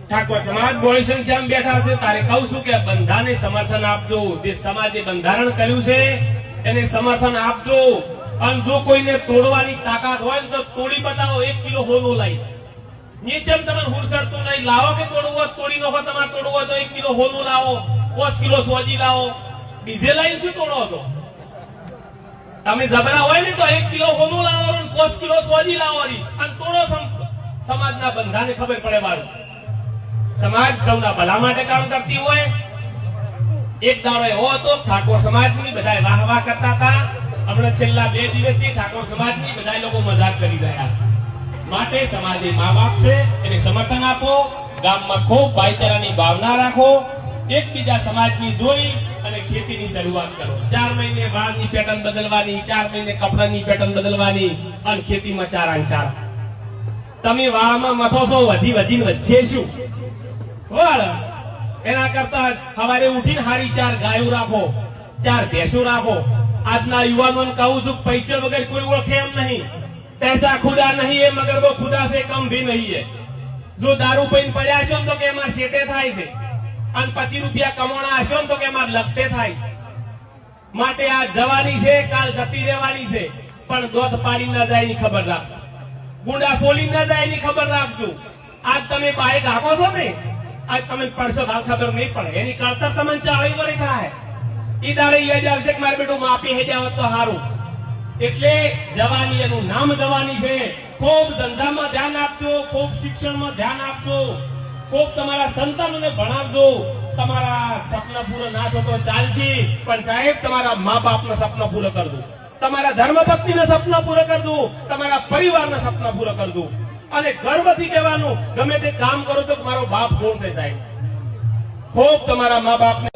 ઠાકોર સમાજ બોળી સંખ્યામાં બેઠા છે. તારે કહું છું કે બંધાને સમર્થન આપજો. જે સમાજે બંધારણ કર્યું છે એને સમર્થન આપજો. અને જો કોઈને તોડવાની તાકાત હોય તો તોડી બતાવો. 1 કિલો હોનું લઈ નીચે તમે હુરસરતું નહીં લાવો કે તોડવું હોય તોડી નાખો. તમારે તોડવું હોય તો 1 કિલો હોનું લાવો, 5 કિલો સોજી લાવો. ડીઝે લાઈન શું તોડો છો તમે? જબરા હોય ને તો 1 કિલો હોનું લાવો, 5 કિલો સોજી લાવો અને તોડો. સમાજના બંધાને ખબર પડે. મારું સમાજ સૌના ભલા માટે કામ કરતી હોય. એક દાડો એવો હતો ઠાકોર સમાજની બધા વાહ વાહ કરતા હતા. હમણાં છેલ્લા 2 દિવસથી ઠાકોર સમાજની બધા લોકો મજાક કરી રહ્યા છે. માટે સમાજે મા બાપ છે એને સમર્થન આપો. ગામમાં ખૂબ ભાઈચારાની ભાવના રાખો. એકબીજા સમાજની જોઈ અને ખેતીની શરૂઆત કરો. 4 મહિને વાળની પેટર્ન બદલવાની, 4 મહિને કપડાની પેટર્ન બદલવાની અને ખેતીમાં 4 આન 4. તમે વાળમાં મથો છો વધીને વચ્ચે શું વાળ? એના કરતા સવારે ઉઠીને હારી 4 ગાયો રાખો, 4 ભેંસો રાખો. આજના યુવાનોને કહું છું પૈસા વગર કોઈ ઓળખે એમ નહીં. પૈસા ખુદા નહીં है मगर वो खुदा से कम भी नहीं है. जो दारू पीने પડ્યા છો તો કે એમાં શેટે થાય છે અને 25 રૂપિયા કમાણા હશો તો કે એમાં લગતે થાય છે. માટે આ જવાની છે, કાલ જતી રહેવાની છે. પણ દોધ પાડી ન જાય ની ખબર રાખજો. ગુંડા સોલી ન જાય ની ખબર રાખજો. આજ તમે બાઈક હાકો છો ને, આજ તમે પડશો હાલ ખબર નહીં પડે. એની કળતર તમને 40 વર્ષ થાય. ઈ દાડે યાદ આવશે કે મારે બેટું માપી હે જાવ તો સારું. એટલે જવાની એનું નામ જવાની છે. ખૂબ ધંધામાં ધ્યાન આપજો, ખૂબ શિક્ષણમાં ધ્યાન આપજો, ખૂબ તમારા સંતાનોને ભણાવજો. તમારા સપના પૂરા ના થતો ચાલશે પણ સાહેબ તમારા મા બાપના સપના પૂરા કરજો. તમારા ધર્મપત્નીના સપના પૂરા કરજો. તમારા પરિવારના સપના પૂરા કરજો. અને ગર્વથી કહેવાનું ગમે તે કામ કરો તો મારો બાપ કોણ છે સાહેબ. ખૂબ તમારા મા બાપને